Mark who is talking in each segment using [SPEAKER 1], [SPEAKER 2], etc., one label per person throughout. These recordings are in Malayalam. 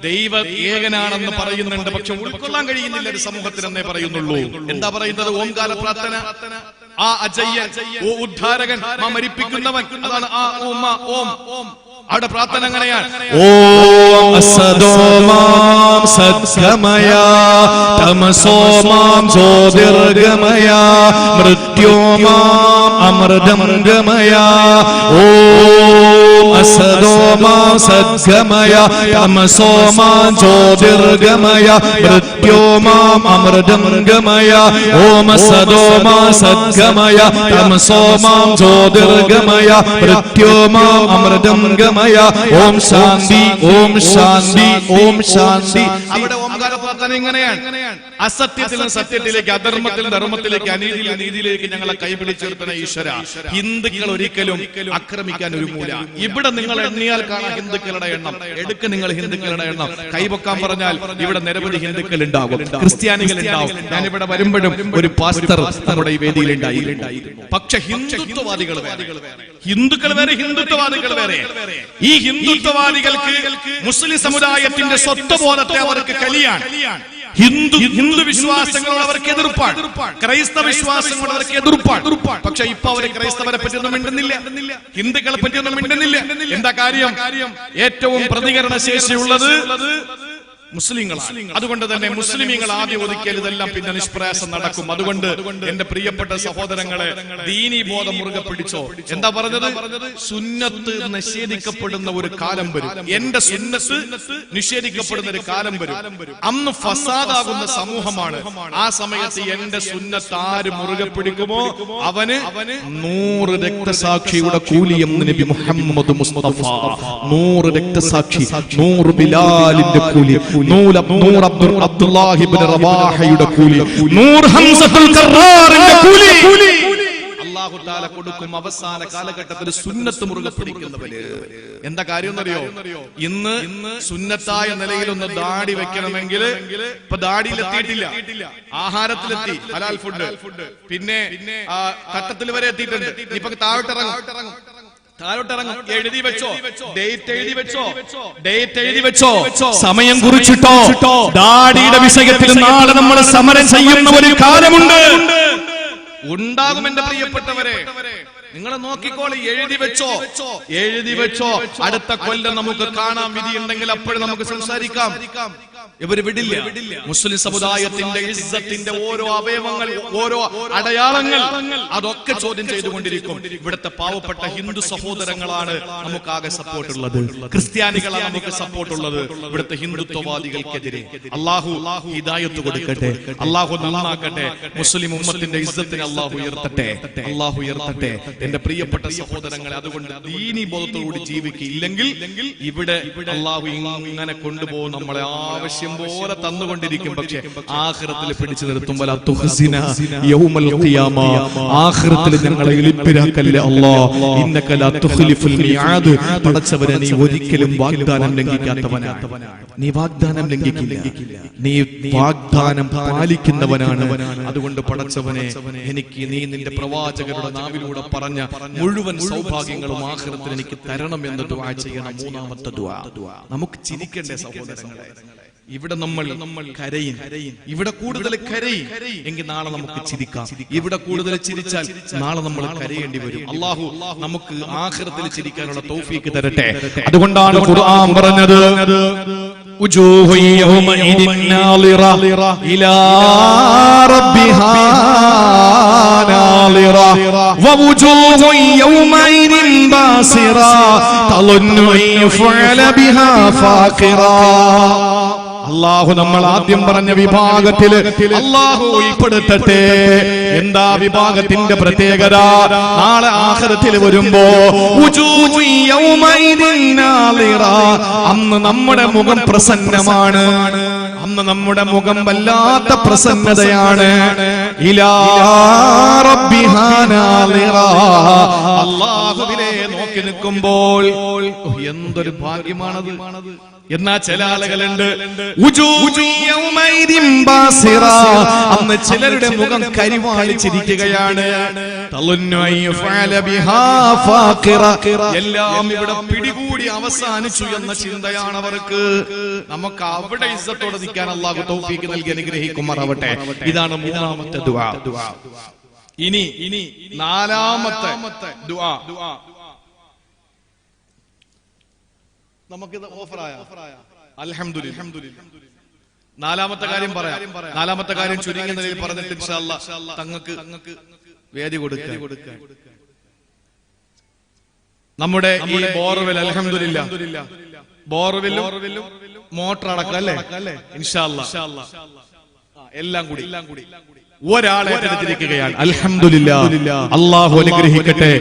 [SPEAKER 1] ദൈവ ഏകനാണെന്ന് പറയുന്നുണ്ട്, പക്ഷെ ഉൾക്കൊള്ളാൻ കഴിയുന്നില്ല ഒരു സമൂഹത്തിനെന്നേ പറയുന്നുള്ളൂ. എന്താ പറയുന്നത്? ഓംകാര പ്രാർത്ഥന, ആ അജയ്യൻ, ഓ ഉദ്ധാരകൻ, ആ മരിപ്പിക്കുന്നവൻ, അതാണ് ആ ഓം ഓം. അവിടെ പ്രാർത്ഥന എങ്ങനെയാണ്?
[SPEAKER 2] ഓം അസദോമാം സദ്ഗമയ തമസോമാം ജ്യോതിർഗമയ മൃത്യോമാം അമൃതം ഗമയ. ഓം അസദോമാം സദ്ഗമയ തമസോമാം ജ്യോതിർഗമയ മൃത്യോമാം അമൃതം ഗമയ. ഓം അസദോമാം സദ്ഗമയ തമസോമാം ജ്യോതിർഗമയ മൃത്യോമാം അമൃതം ഗമയ. ഓം ശാന്തി, ഓം ശാന്തി, ഓം ശാന്തി.
[SPEAKER 1] അവിടെ ഓംകാര പ്രാർത്ഥന ഇങ്ങനെയാണ്: അസത്യത്തിൽ നിന്ന് സത്യത്തിലേക്ക്, അധർമ്മത്തിൽ നിന്ന് ധർമ്മത്തിലേക്ക്, അനീതിയിൽ നിന്ന് നീതിയിലേക്ക് ഞങ്ങളെ കൈപിടിച്ചെടുക്കുന്ന ഈശ്വര. ഹിന്ദുക്കൾ ഒരിക്കലും ആക്രമിക്കാൻ ഒരുങ്ങൂല. ഇവിടെ നിങ്ങൾ എണ്ണിയാൽ കാണാം ഹിന്ദുക്കളുടെ എണ്ണം. എടുക്ക് നിങ്ങൾ ഹിന്ദുക്കളുടെ എണ്ണം. കൈവക്കാൻ പറഞ്ഞാൽ ഇവിടെ നിരവധി ഹിന്ദുക്കൾ ഉണ്ടാകും, ക്രിസ്ത്യാനികൾ ഉണ്ടാവും. ഞാനിവിടെ വരുമ്പോഴും ഒരു പാസ്റ്റർ നമ്മുടെ ഈ വേദിയിൽ ഉണ്ടായിരുന്നു. പക്ഷെ ഹിന്ദുത്വവാദികൾ വേറെ, ഹിന്ദുക്കൾ വേറെ, ഹിന്ദുത്വവാദികൾ വേറെ. ഈ ഹിന്ദുത്വവാദികൾക്ക് മുസ്ലിം സമുദായത്തിന്റെ സ്വത്വബോധത്തെ അവർക്ക് കലിയാണ്. ഹിന്ദു വിശ്വാസങ്ങളോട് അവർക്ക് എതിർപ്പാണ്, ക്രൈസ്തവ വിശ്വാസങ്ങളോട് അവർക്ക് എതിർപ്പാണ്. പക്ഷെ ഇപ്പൊ അവര് ക്രൈസ്തവരെ പറ്റിയൊന്നും മിണ്ടുന്നില്ല, ഹിന്ദുക്കളെ പറ്റിയൊന്നും മിണ്ടുന്നില്ല. എന്താ കാര്യം? ഏറ്റവും പ്രതികരണ ശേഷിയുള്ളത് മുസ്ലിങ്ങളാണ്. അതുകൊണ്ട് തന്നെ മുസ്ലിമീങ്ങൾ ആദ്യം ഒതുക്കിയാൽ ഇതെല്ലാം പിന്നെ നിഷ്പ്രയാസം നടക്കും. അതുകൊണ്ട് എന്റെ പ്രിയപ്പെട്ട സഹോദരങ്ങളെ, ദീനീ ബോധം മുറുകെ പിടിച്ചോ. എന്താ പറഞ്ഞത്? സുന്നത്ത് നിഷേധിക്കപ്പെടുന്ന ഒരു കാലം വരും. എന്റെ സുന്നത്ത് നിഷേധിക്കപ്പെടുന്ന ഒരു കാലം വരും. അന്ന് ഫസാദാകുന്ന സമൂഹമാണ്. ആ സമയത്ത് എന്റെ സുന്നത്ത് ആര് മുറുകെ പിടിക്കുമോ അവന് 100 രക്തസാക്ഷിയുടെ കൂലിയും നബി മുഹമ്മദ് മുസ്തഫ. 100 രക്തസാക്ഷി, 100 ബിലാലിന്റെ കൂലി, 100 അബ്ദുല്ലാഹി ഇബ്നു റവാഹയുടെ കൂലി, 100 ഹംസത്തുൽ ഖറാറിന്റെ കൂലി അല്ലാഹു തആല കൊടുക്കും അവസാന കാലഘട്ടത്തിൽ സുന്നത്ത് മുറുകെ പിടിക്കുന്നവര്. എന്താ കാര്യം എന്നറിയോ? ഇന്ന് സുന്നത്തായ നിലയിൽ ഒന്ന് ദാടി വെക്കണമെങ്കിൽ ഇപ്പൊ ദാടിയിലെത്തിയിട്ടില്ല, ആഹാരത്തിലെത്തി, ഹലാൽ ഫുഡ്, പിന്നെ കട്ടത്തിൽ വരെ എത്തിയിട്ടുണ്ട്. ഇപ്പൊ താഴോട്ടിറങ്ങും, എഴുതി വെച്ചോ, ഡേറ്റ് എഴുതി വെച്ചോ, ഡേറ്റ് എഴുതി വെച്ചോ, സമയം കുറിച്ചിട്ടോ. ദാടിയുടെ വിഷയത്തിൽ നാളെ നമ്മൾ സമരം ചെയ്യുന്ന ഒരു കാലമുണ്ട്, ഉണ്ടാകും എന്റെ പ്രിയപ്പെട്ടവരെ. നിങ്ങൾ നോക്കിക്കോളി, എഴുതി വെച്ചോ, എഴുതി വെച്ചോ. അടുത്ത കൊല്ലം നമുക്ക് കാണാം, വിധി ഉണ്ടെങ്കിൽ അപ്പോഴും നമുക്ക് സംസാരിക്കാം. ഇവര് വിടില്ല. മുസ്ലിം സമുദായത്തിന്റെ ഇസ്സത്തിന്റെ ഓരോ അവയവങ്ങൾ, ഓരോ അടയാളങ്ങൾ, അതൊക്കെ ചോദ്യം ചെയ്തുകൊണ്ടിരിക്കും. ഇവിടുത്തെ പാവപ്പെട്ട ഹിന്ദു സഹോദരങ്ങളാണ് നമുക്കാകെ സപ്പോർട്ടുള്ളത്, ക്രിസ്ത്യാനികളാണ് നമുക്ക് സപ്പോർട്ടുള്ളത്. ഇവിടുത്തെ ഹിന്ദുത്വവാദികൾക്കെതിരെ അല്ലാഹു ഹിദായത്ത് കൊടുക്കട്ടെ, അല്ലാഹു നന്നാക്കട്ടെ. മുസ്ലിം ഉമ്മത്തിന്റെ ഇസ്സത്തിനെ അല്ലാഹു ഉയർത്തട്ടെ, അല്ലാഹു ഉയർത്തട്ടെ. എന്റെ പ്രിയപ്പെട്ട സഹോദരങ്ങളെ, അതുകൊണ്ട് ദീനീ ബോധത്തോടുകൂടി ജീവിക്കില്ലെങ്കിൽ ഇവിടെ അല്ലാഹു ഇങ്ങനെ കൊണ്ടുപോകും, നമ്മളെ ആവശ്യം പോലെ തന്നുകൊണ്ടിരിക്കും. പക്ഷെ ആഖിറത്തിൽ പിടിച്ചു നിർത്തും. വലാ തുഖ്സിന യൗമൽ ഖിയാമ, ആഖിറത്തിൽ ഞങ്ങളെ ഇളിപ്പിരാക്കല്ലേ അല്ലാഹ്. ഇന്നക ലാ തുഖ്ലിഫുൽ മിആദ്, പടച്ചവനെ നീ ഒരിക്കലും വാഗ്ദാനം ലംഘിക്കാത്തവനാണ്. നീ വാഗ്ദാനം ലംഘിക്കില്ല, നീ വാഗ്ദാനം പാലിക്കുന്നവനാണ്. അതുകൊണ്ട് പടച്ചവനെ, എനിക്ക് നീ നിന്റെ പ്രവാചകരുടെ നാവിലൂടെ പറഞ്ഞ മുഴുവൻ സൗഭാഗ്യങ്ങളും ആഖിറത്തിൽ എനിക്ക് തരണം എന്ന് ദുആ ചെയ്യണം. മൂന്നാമത്തെ ദുആ. നമുക്ക് ചിരിക്കണ്ടേ സഹോദരങ്ങളെ? ഇവിടെ നമ്മൾ കരയും, ഇവിടെ കൂടുതൽ കരയും എങ്കിൽ നാളെ നമുക്ക് ചിരിക്കാം. ഇവിടെ കൂടുതൽ ചിരിച്ചാൽ നാളെ നമ്മൾ കരയേണ്ടി വരും. അല്ലാഹു നമുക്ക് ആഖിറത്തിൽ ചിരിക്കാനുള്ള തൗഫീക്ക് തരട്ടെ. അതുകൊണ്ടാണ് ഖുർആൻ പറഞ്ഞത്, ഉജൂഹു യൗമഇദിൻ നാളിറ ഇലാ റബ്ബിഹാ നാളിറ വവുജൂഹു യൗമഇദിൻ ബാസിറ തളുന്നു യഫഅല ബിഹാ ഫാഖിറ. അല്ലാഹു നമ്മൾ ആദ്യം പറഞ്ഞ വിഭാഗത്തില് അല്ലാഹു ഉൾപ്പെടുത്തട്ടെ. എന്താ വിഭാഗത്തിന്റെ പ്രത്യേകത? നാളെ ആഖിറത്തിൽ വരുമ്പോ അന്ന് നമ്മുടെ മുഖം പ്രസന്നമാണ്, അന്ന് നമ്മുടെ മുഖം വല്ലാത്ത പ്രസന്നതയാണ്. ഇലാ റബ്ബിഹാ നാളിറ, അല്ലാഹുവിനെ നോക്കി നിൽക്കുമ്പോൾ എന്തൊരു ഭാഗ്യമാണത്. എന്നാ ചില ആളുകളുണ്ട്, അന്ന് ചിലരുടെ മുഖം കരിവാളിച്ചിരിക്കുകയാണ്. എല്ലാം ഇവിടെ പിടികൂടി അവസാനിച്ചു എന്ന ചിന്തയാണ് അവർക്ക്. നമുക്ക് അവിടെ ഇസ്സത്തോടെ നിൽക്കാൻ അല്ലാഹു തൗഫീഖ് നൽകി അനുഗ്രഹിക്കുമാറാവട്ടെ. ഇതാണ് മൂന്നാമത്തെ ദുആ. ഇനി നാലാമത്തെ ദുആ. നമുക്കിത് ഓഫറായ അൽഹംദുലില്ലാ. നാലാമത്തെ കാര്യം പറയാം. നാലാമത്തെ കാര്യം ചുരുങ്ങിയ നിലയിൽ പറഞ്ഞിട്ട് ഇൻഷാ അല്ലാഹ് തങ്ങൾക്ക് വേദി കൊടുക്കുക. നമ്മുടെ ഈ ബോർവെൽ അൽഹംദുലില്ലാ, ബോർവെല്ലും മോട്ടർ അടക്കം അല്ലേ ഇൻഷാ അല്ലാഹ് എല്ലാം കൂടി ഒരാളെ ഏറ്റെടുത്തിരിക്കുകയാണ്. അൽഹംദുലില്ലാ, അല്ലാഹു അനുഗ്രഹിക്കട്ടെ.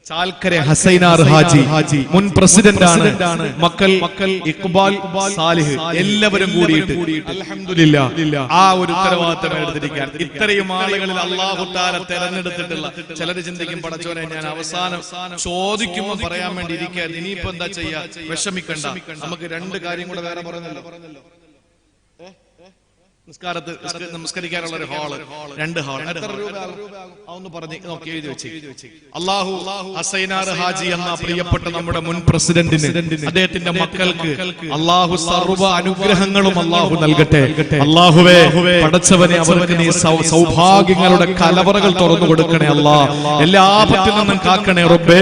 [SPEAKER 1] ചാൽക്കര ഹസൈനാർ ഹാജി മുൻ പ്രസിഡന്റ് ആണ്. മക്കൾ ഇഖ്ബാൽ സാലിഹ് എല്ലാവരും കൂടിയിട്ട് അൽഹംദുലില്ലാ ആ ഒരു ഉത്തരവാദിത്തം എടുത്തിരിക്കാൻ. ഇത്രയും ആളുകളിൽ അല്ലാഹു തആല തെരഞ്ഞെടുത്തിട്ടുള്ള ചിലർ ചിന്തിക്കും, പടച്ചോനെ ഞാൻ അവസാനം ചോദിക്കുമ്പോൾ പറയാൻ വേണ്ടി ഇരിക്കാൻ, ഇനിയിപ്പോ എന്താ ചെയ്യാ, വിഷമിക്കണ്ട. നമുക്ക് രണ്ട് കാര്യം കൂടെ വേറെ പറഞ്ഞല്ലോ. നമസ്കരിക്കാനുള്ള ഒരു ഹാള്, 2 ഹാൾ. എത്ര രൂപ അതൊന്ന് പറഞ്ഞ് നോക്കി എഴുതി വെച്ച്. അല്ലാഹു ഹസൈനാർ ഹാജി എന്ന പ്രിയപ്പെട്ട നമ്മുടെ മുൻ പ്രസിഡന്റിന്, അദ്ദേഹത്തിന്റെ മക്കൾക്ക് അല്ലാഹു സർവ്വ അനുഗ്രഹങ്ങളും അല്ലാഹു നൽകട്ടെ. അല്ലാഹുവേ, പടച്ചവനെ അവർക്ക് നീ സൗഭാഗ്യങ്ങളുടെ കലവറകൾ തുറന്നു കൊടുക്കണേ അല്ലാ. എല്ലാ ആപത്തിൽ നിന്നും കാക്കണേ റബ്ബേ.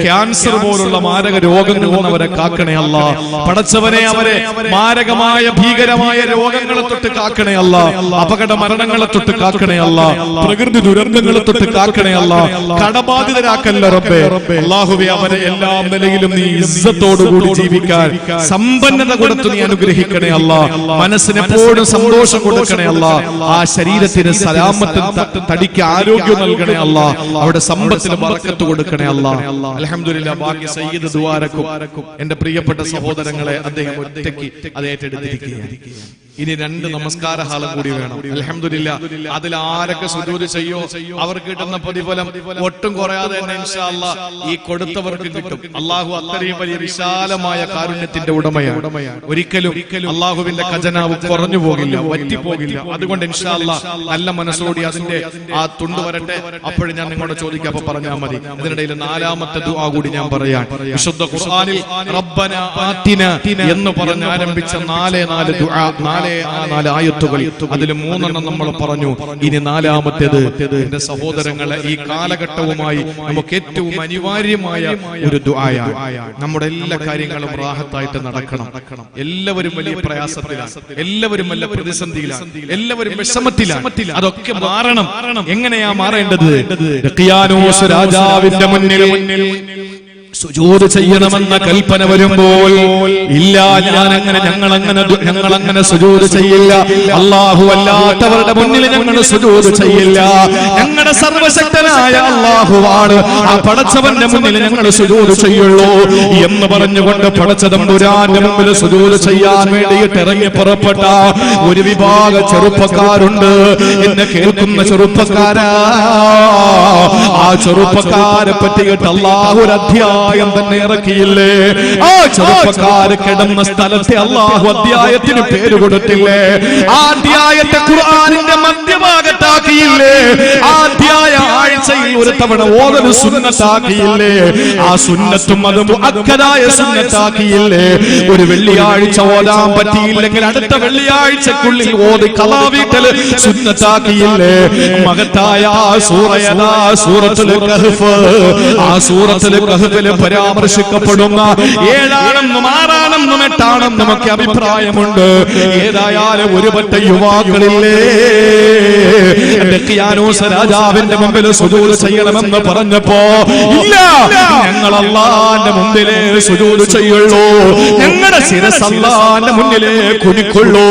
[SPEAKER 1] ക്യാൻസർ പോലുള്ള മാരക രോഗങ്ങളിൽ നിന്ന് അവരെ കാക്കണേ അല്ലാ. പടച്ചവനെ അവരെ മാരകമായ ഭീകരമായ രോഗങ്ങളെ തൊട്ട് കാക്കണേ അല്ലാ. അപകട മരണങ്ങളെ തൊട്ട് കാക്കണേ അല്ലാ. പ്രകൃതി ദുരന്തങ്ങളെ തൊട്ട് കാക്കണേ അല്ലാ. കടബാധിതരാക്കല്ല റബ്ബേ. അല്ലാഹുവേ, അവരെ എല്ലാ നിലയിലും നീ ഇസ്സത്തോടുകൂടി ജീവിക്കാൻ സമ്പന്നത കൊടുത്ത് നീ അനുഗ്രഹിക്കണേ അല്ലാ. മനസ്സിന് എപ്പോഴും സന്തോഷം കൊടുക്കണേ അല്ലാ. ആ ശരീരത്തിന് സലാമത്തും തടിക്ക് ആരോഗ്യം നൽകണേ അല്ലാ. അവിടെ സമ്പത്തിന് ബറക്കത്ത് കൊടുക്കണേ അല്ലാ. അൽഹംദുലില്ലാ. ബാക്കി സയ്യിദ് ദുആരക്കും എന്റെ പ്രിയപ്പെട്ട സഹോദരങ്ങളെ അദ്ദേഹം ഒറ്റയ്ക്ക് അത് ഏറ്റെടുത്തിരിക്കുകയാണ്. ഇനി 2 നമസ്കാര ഹാളും കൂടി വേണം. അൽഹംദുലില്ലാ. അതിൽ ആരൊക്കെ സുജൂദ് ചെയ്യോ അവർക്ക് കിട്ടുന്ന പ്രതിഫലം ഒട്ടും കുറയാതെ തന്നെ ഇൻഷാ അല്ലാഹ് ഈ കൊടുത്തവർക്ക് കിട്ടും. അല്ലാഹു അത്രയും വലിയ വിശാലമായ കാരുണ്യത്തിന്റെ ഉടമയാണ്. ഒരിക്കലും അല്ലാഹുവിന്റെ ഖജനാവ് കുറഞ്ഞു പോകില്ല, വറ്റിപ്പോകില്ല. അതുകൊണ്ട് ഇൻഷാ അല്ലാഹ് നല്ല മനസ്സോടി അതിന്റെ ആ തുണ്ട് വരട്ടെ. അപ്പോഴും ഞാൻ നിങ്ങളോട് ചോദിക്കാം, അപ്പൊ പറഞ്ഞാൽ മതി. ഇതിനിടയിൽ 4ാമത്തെ ദുആ കൂടി ഞാൻ പറയാൻ. വിശുദ്ധ ഖുർആനിൽ റബ്ബന ആതിന എന്ന് പറഞ്ഞ് ആരംഭിച്ച 4 ദുആ, 4 ആയത്തുകൾ, അതിൽ 3 നമ്മൾ പറഞ്ഞു. ഇനി 4ാമത്തേത് എന്റെ സഹോദരങ്ങളെ ഈ കാലഘട്ടവുമായി നമുക്ക് ഏറ്റവും അനിവാര്യമായ ഒരു ദുആയാണ്. നമ്മുടെ എല്ലാ കാര്യങ്ങളും റാഹത്തായിട്ട് നടക്കണം. എല്ലാവരും വലിയ പ്രയാസത്തിലാണ്, എല്ലാവരും വലിയ പ്രതിസന്ധിയിലാണ്, എല്ലാവരും വിഷമത്തിലാണ്. അതൊക്കെ മാറണം. എങ്ങനെയാ മാറേണ്ടത്? ദഖിയാനൂസ് രാജാവിന്റെ മുന്നിൽ സുജൂദ് ചെയ്യണമെന്ന കൽപ്പന വരുമ്പോൾ, ഇല്ല ഞങ്ങളങ്ങനെ സുജൂദ് ചെയ്യില്ല, അല്ലാഹു അല്ലാത്തവരുടെ മുന്നിൽ ഞങ്ങൾ സുജൂദ് ചെയ്യില്ല, ഞങ്ങളുടെ സർവശക്തനായ അല്ലാഹുവാണ്, ആ പടച്ചവന്റെ മുന്നിൽ ഞങ്ങൾ സുജൂദ് ചെയ്യുള്ളൂ എന്ന് പറഞ്ഞുകൊണ്ട് പടച്ച തമ്പുരാന്റെ മുമ്പിൽ സുജൂദ് ചെയ്യാൻ വേണ്ടിയിട്ട് ഇറങ്ങി പുറപ്പെട്ട ഒരു വിഭാഗം ചെറുപ്പക്കാരുണ്ട്. എന്നെ കേൾക്കുന്ന ചെറുപ്പക്കാരാ, ആ ചെറുപ്പക്കാരെ പറ്റിയിട്ട് അല്ലാഹു ഒരു അധ്യായം തന്നെ ഇറക്കിയില്ലേ? ആ ചെറുപ്പക്കാര് കിടന്ന സ്ഥലത്തെ അല്ലാഹു അധ്യായത്തിന് പേര് കൊടുത്തില്ലേ? ആ അധ്യായത്തെ ഖുർആനിന്റെ മധ്യഭാഗത്താക്കിയില്ലേ? ആ അധ്യായ ആഴ്ചയിൽ ഒരു തവണ ഓതൽ സുന്നത്താക്കിയില്ലേ? ആ സുന്നത്തും അത് മുഅക്കദായ സുന്നത്താക്കിയില്ലേ? ഒരു വെള്ളിയാഴ്ച ഓതാൻ പറ്റിയില്ലെങ്കിൽ അടുത്ത വെള്ളിയാഴ്ചക്കുള്ളിൽ ഓതി ഖളാ വീട്ടൽ സുന്നത്താക്കിയില്ലേ? മഹത്തായ സൂറയദാ സൂറത്തുൽ കഹ്ഫ്. ആ സൂറത്തുൽ കഹ്ഫിൽ പരാമർശിക്കപ്പെടുന്ന 7 6 8 നമുക്ക് അഭിപ്രായമുണ്ട്. ഏതായാലും ഒരുപറ്റ യുവാക്കളില്ലേ ദഖിയാനൂസ് രാജാവിന്റെ മുമ്പിൽ സുജൂദ് ചെയ്യണമെന്ന് പറഞ്ഞപ്പോ, ഇല്ല, ഞങ്ങൾ അല്ലാഹുവിന്റെ മുമ്പിലേ സുജൂദ് ചെയ്യുള്ളൂ, ഞങ്ങളുടെ ശിരസ് അല്ലാഹുവിന്റെ മുന്നിലേ കുനിക്കുള്ളൂ,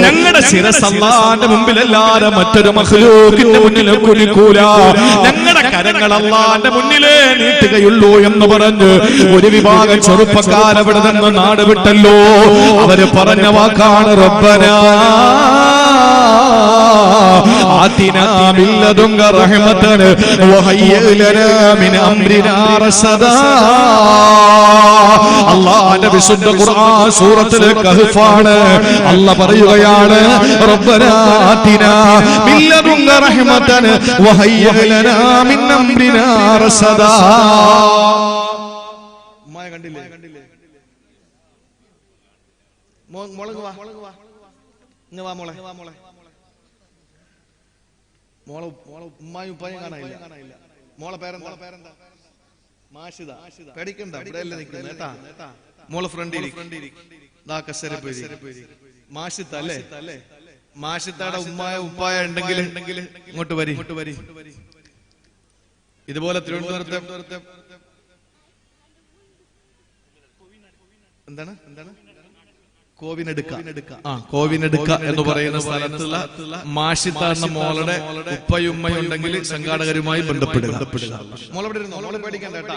[SPEAKER 1] ഞങ്ങളുടെ ശിരസ് അല്ലാഹുവിന്റെ മുമ്പിലല്ലാതെ മറ്റൊരു മഖ്ലൂഖിന്റെ മുന്നിൽ കുനിക്കൂല, ഞങ്ങളുടെ കരങ്ങൾ അല്ലാഹുവിന്റെ മുന്നിലേ നീട്ടുകയുള്ളൂ എന്ന് പറഞ്ഞു ഒരു വിഭാഗം ചെറുപ്പക്കാർ അവിടെ നിന്ന് നാട് വിട്ടല്ലോ. അവര് പറഞ്ഞ വാക്കാണ് റബ്ബനാ ആതിനാ മിൻ ലദുങ്ക റഹ്മതൻ വഹയ്യിഅ ലനാ മിൻ അംരിനാ റസദാ.
[SPEAKER 2] അല്ലാഹുവിന്റെ വിശുദ്ധ ഖുർആൻ സൂറത്തുൽ കഹ്ഫാണ്. അല്ലാഹ് പറയുകയാണ് റബ്ബനാ ആതിനാ മിൻ ലദുങ്ക റഹ്മതൻ വഹയ്യിഹ് ലനാ മിൻ അംരിനാ റസദാ.
[SPEAKER 1] ഉമ്മായ കണ്ടില്ലേ? മോളെ വാ, ഇങ്ങ് വാ മോളെ. മോളെ ഉമ്മായും ഉപ്പായും കാണാനില്ല. മോളെ പേരെന്താ? മാഷിദ. പേടിക്കണ്ട, ഇവിടെയല്ലേ നിൽക്കുന്നത് കേട്ടാ. മോളെ ഫ്രണ്ട് മാഷിത്ത അല്ലേ? മാഷിത്തയുടെ ഉമ്മായ ഉപ്പായ ഉണ്ടെങ്കിൽ ഇങ്ങോട്ട് വരി. ഇതുപോലെ തിരുവനന്തപുരത്തെ എന്താണ് കോവിനെടുക്ക എന്ന് പറയുന്ന സ്ഥലത്തുള്ള മാഷിത്ത എന്ന മോളുടെ ഉപ്പയും ഉമ്മയും ഉണ്ടെങ്കിൽ സംഘാടകരുമായി ബന്ധപ്പെടുക. മോളെവിടെ ഇരുന്നോ? മോളെ പേടിക്കണ്ട കേട്ടാ.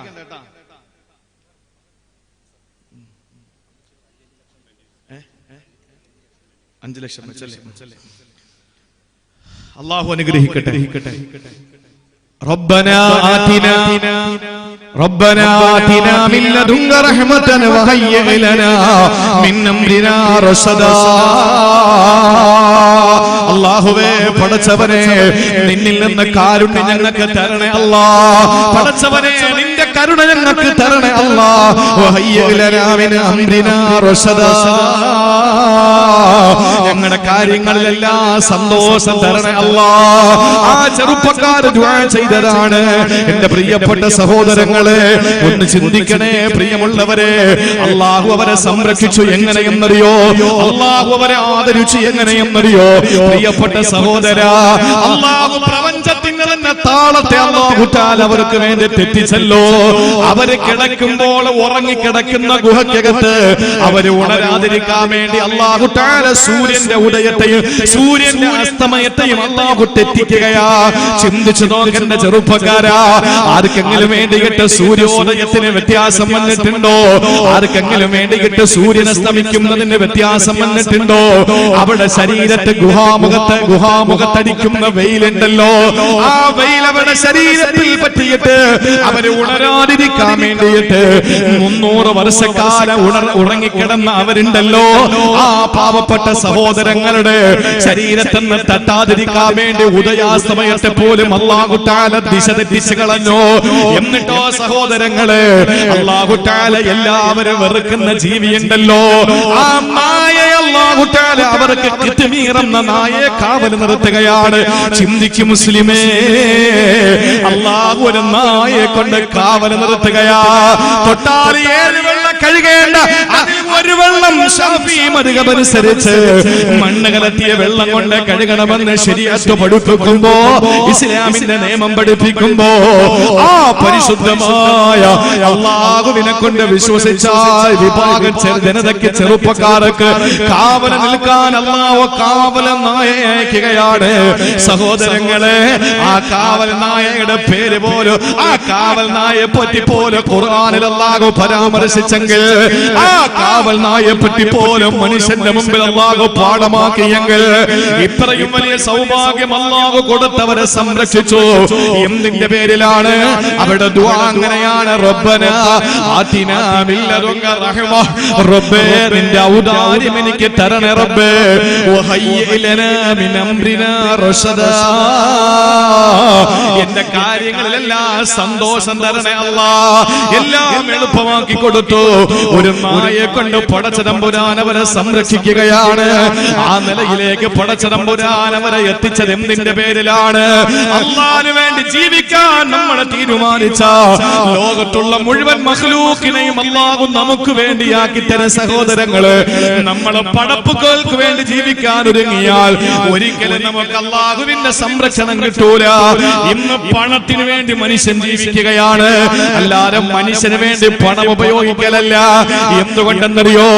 [SPEAKER 1] $5 ലക്ഷം അല്ലാഹു അനുഗ്രഹിക്കട്ടെ.
[SPEAKER 2] ربنا آتنا من لدنك رحمة وهيئ لنا من أمرنا رشدا. അല്ലാഹുവേ പടച്ചവനെ നിന്നിൽ നിന്ന് കാരുണ്യം ഞങ്ങൾക്ക് തരണേ അല്ലാഹ്. പടച്ചവനെ നിന്റെ കരുണ ഞങ്ങൾക്ക് തരണേ അല്ലാഹ്. വഹയ്യിഅ ലനാ മിൻ അംരിനാ റശദാ. ഞങ്ങളുടെ കാര്യങ്ങളിലെല്ലാം സന്തോഷം തരണേ അല്ലാഹ്. ആ ചെറുപ്പക്കാർ ദുആ ചെയ്തതാണ്. എന്റെ പ്രിയപ്പെട്ട സഹോദരങ്ങളെ ഒന്ന് ചിന്തിക്കണേ പ്രിയമുള്ളവരെ. അല്ലാഹു അവരെ സംരക്ഷിച്ചു എങ്ങനെയെന്നറിയോ? അല്ലാഹു അവരെ ആദരിച്ചു എങ്ങനെയെന്നറിയോ? പ്രിയപ്പെട്ട സഹോദര, അല്ലാഹു പ്രപഞ്ചത്തിന്റെ തന്നെ താളത്തെ അല്ലാഹു തആല അവർക്ക് വേണ്ടി തെറ്റിച്ചല്ലോ. അവര് കിടക്കുമ്പോൾ ഉറങ്ങിക്കിടക്കുന്ന ഗുഹയ്ക്കകത്ത് അവര് ഉണരാതിരിക്കാൻ വേണ്ടി അല്ലാഹു തആല സൂര്യന്റെ ഉദയത്തെയും സൂര്യന്റെ അസ്തമയത്തെയും അല്ലാഹു തെറ്റിക്കുകയാ. ചിന്തിച്ചു നോക്കേണ്ട ചെറുപ്പക്കാരാ, ആർക്കെങ്കിലും വേണ്ടിയിട്ട് സൂര്യോദയത്തിന് വ്യത്യാസം വന്നിട്ടുണ്ടോ? ആർക്കെങ്കിലും വേണ്ടിയിട്ട് സൂര്യൻ അസ്തമിക്കുന്നതിന് വ്യത്യാസം വന്നിട്ടുണ്ടോ? അവിടെ ശരീരത്തെ ഗുഹാമുഖത്തടിക്കുന്ന വെയിലുണ്ടല്ലോ, ആ വെയിൽ അവരുടെ ശരീരത്തിൽ പറ്റിയിട്ട് അവര് ഉണരാതിരിക്കാൻ വേണ്ടിയിട്ട് 300 വർഷക്കാലം ഉറങ്ങിക്കിടന്ന അവരുണ്ടല്ലോ. ആ പാവപ്പെട്ട സഹോദരങ്ങളുടെ ശരീരത്തിൽ നിന്ന് തട്ടാതിരിക്കാൻ വേണ്ടി ഉദയാസ്തമയത്തെ പോലും അല്ലാഹു തആല ദിശ തെറ്റിച്ചു കളഞ്ഞു. എന്നിട്ടോ സഹോദരങ്ങളെ, അല്ലാഹു തആല എല്ലാവരും വെറുക്കുന്ന ജീവിയുണ്ടല്ലോ, ആ നായയെ അല്ലാഹു തആല അവർക്ക് കിത്മീർ എന്ന നായയെ കാവൽ നിർത്തുകയാണ്. ചിന്തിക്കും മുസ്ലിമേ, അല്ലാഹു ഒരു നായയെ കൊണ്ട് കാവൽ നിർത്തുകയാ. തൊട്ടാൽ 7 വെള്ളം കഴുകേണ്ട അതിൽ ഒരു വെള്ളം ശാഫിഈ മദ്ഹബ് അനുസരിച്ച് മണ്ണ് കലർത്തിയ വെള്ളം കൊണ്ട് കഴുകണമെന്ന് ശരീഅത്ത് പഠിപ്പിക്കുമ്പോ, ഇസ്ലാമിന്റെ നിയമം പഠിപ്പിക്കുമ്പോ, ആ പരിശുദ്ധമായ അല്ലാഹുവിനെ കൊണ്ട് വിശ്വസിച്ചാൽ വിഭാഗം ജനതയ്ക്ക് ചെറുപ്പക്കാർക്ക് കാവൽ നിൽക്കാൻ അല്ലാഹു കാവൽ നായയെ അയക്കുകയാണ്. സഹോദരങ്ങളെ, ആ കാവൽ നായയുടെ പേര് പോലും, ആ കാവൽ നായയെ പറ്റി പോലും ഖുർആനിൽ അല്ലാഹു പരാമർശിച്ചെങ്കിൽ, ആ കാവൽ നായയെ പറ്റി പോലും മനുഷ്യന്റെ മുമ്പിൽ അല്ലാഹു പാഠമാക്കിയെങ്കിൽ, ഇത്രയും വലിയ സൗഭാഗ്യം അല്ലാഹു കൊടുത്തവരെ സംരക്ഷിച്ചു. എന്തിന്റെ പേരിലാണ്? അവിടെ ദുആ അങ്ങനെയാണ്, റബ്ബനാ ആതിനാ മിൻ ലദുങ്ക റഹ്മ. റബ്ബേ നിന്റെ ഔദാര്യം എനിക്ക് തരണേ റബ്ബേ. വഹയ്യിഅ ലനാ മിൻ അംരിനാ റശദാ. എന്റെ കാര്യങ്ങളിലെല്ലാം സന്തോഷം തരണേ അല്ലാഹ്. എല്ലാം എളുപ്പമാക്കി കൊടുത്തു. ഒരു നായയെ കൊണ്ട് പടച്ചതമ്പുരാൻ അവരെ സംരക്ഷിക്കുകയാണ്. ആ നിലയിലേക്ക് പടച്ചതമ്പുരാൻ അവരെ എത്തിച്ചത് എന്തിന്റെ പേരിലാണ്? അല്ലാഹുവിന് വേണ്ടി ജീവിക്കാൻ നമ്മൾ തീരുമാനിച്ച ലോകത്തുള്ള മുഴുവൻ മഖ്ലൂഖിനെയും അല്ലാഹു നമുക്ക് വേണ്ടിയാക്കി തരുന്ന സഹോദരങ്ങള്, നമ്മളെ പടപ്പുകൾക്ക് വേണ്ടി ജീവിക്കാൻ ഒരുങ്ങിയാൽ ഒരിക്കലും നമുക്ക് അല്ലാഹുവിന്റെ സംരക്ഷണം കിട്ടൂല. ഇന്ന് പണത്തിന് വേണ്ടി മനുഷ്യൻ ജീവിക്കുകയാണ്, അല്ലാതെ മനുഷ്യന് വേണ്ടി പണം ഉപയോഗിക്കലല്ല. എന്തുകൊണ്ടെന്നറിയോ?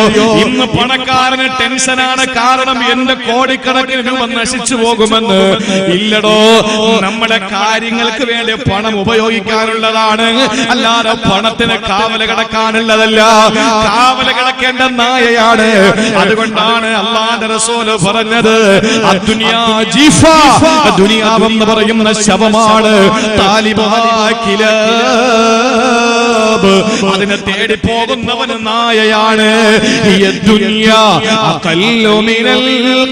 [SPEAKER 2] ഇന്ന് പണക്കാരന് ടെൻഷനാണ്. കാരണം എന്റെ കോടിക്കണക്കിന് രൂപ നശിച്ചു പോകുമെന്ന്. ഇല്ലടോ, നമ്മുടെ കാര്യങ്ങൾക്ക് വേണ്ടി പണം ഉപയോഗിക്കാനുള്ളതാണ്, അല്ലാതെ പണത്തിന് കാവല് കിടക്കാനുള്ളതല്ല. കാവല് കിടക്കേണ്ട നായയാണ്. അതുകൊണ്ടാണ് അല്ലാഹുവിന്റെ റസൂല് പറഞ്ഞത്, അദ്ദുനിയാ ജീഫ, ദുനിയാവെന്ന് പറയുന്ന ശവമാണ്, താലിബാ കിലാ. കിലാബ്, അതിനെ തേടി പോകുന്നവൻ നായയാണ്. യദ്ദുനിയാ അഖല്ലു മിനൽ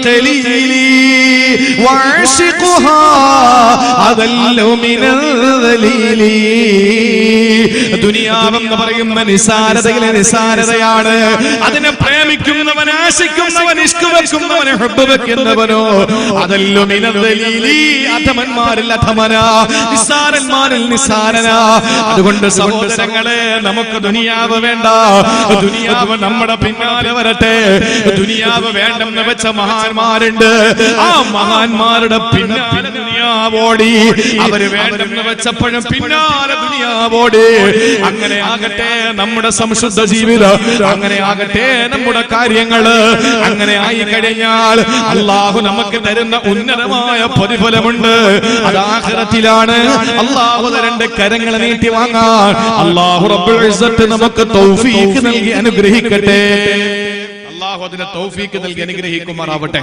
[SPEAKER 2] ഖലീലി വഅശിഖുഹാ അദല്ലു മിനൽ ദലീലി. ദുനിയാവെന്ന് പറയുന്ന നിസാരതയിലെ നിസാരതയാണ്. അതിനെ പ്രേമിക്കുന്നവൻ, ആശിക്കുന്നവൻ, ഇഷ്ക് വെക്കുന്നവൻ, ഹുബ്ബ് വെക്കുന്നവനോ അദല്ലു മിനൽ ദലീലി, അധമന്മാരിൽ അധമനാ, നിസാരന്മാരിൽ നിസാരനാ. അതുകൊണ്ട് സഹോദരങ്ങളെ, നമുക്ക് ദുനിയാവ് വേണ്ട, ദുനിയാവ് നമ്മുടെ പിന്നാലെ വരട്ടെ. ദുനിയാവ് വേണ്ടെന്ന് വെച്ച മഹാന്മാരുണ്ട്. ആ മഹാന്മാരുടെ പിന്നാലെ ദുനിയാവോടി. അവര് വേണ്ടെന്ന് വെച്ചപ്പോഴും പിന്നാലെ ദുനിയാവോടി. അങ്ങനെ ആകട്ടെ നമ്മുടെ സംശുദ്ധ ജീവിതം, അങ്ങനെ ആകട്ടെ നമ്മുടെ കാര്യങ്ങള്. അങ്ങനെ ആയി കഴിഞ്ഞാൽ അള്ളാഹു നമുക്ക് തരുന്ന ഉന്നതമായ പ്രതിഫലമുണ്ട്. അത് ആഖിറത്തിലാണ്. അള്ളാഹു രണ്ട് കരങ്ങൾ നീട്ടി വാങ്ങാൻ അള്ളാഹു റബ്ബുൽ ഇസ്സത്ത് നമുക്ക് തൗഫീഖ് നൽകി അനുഗ്രഹിക്കട്ടെ. അള്ളാഹു അതിനെ തൗഫീഖ് നൽകി അനുഗ്രഹിക്കുമാറാവട്ടെ.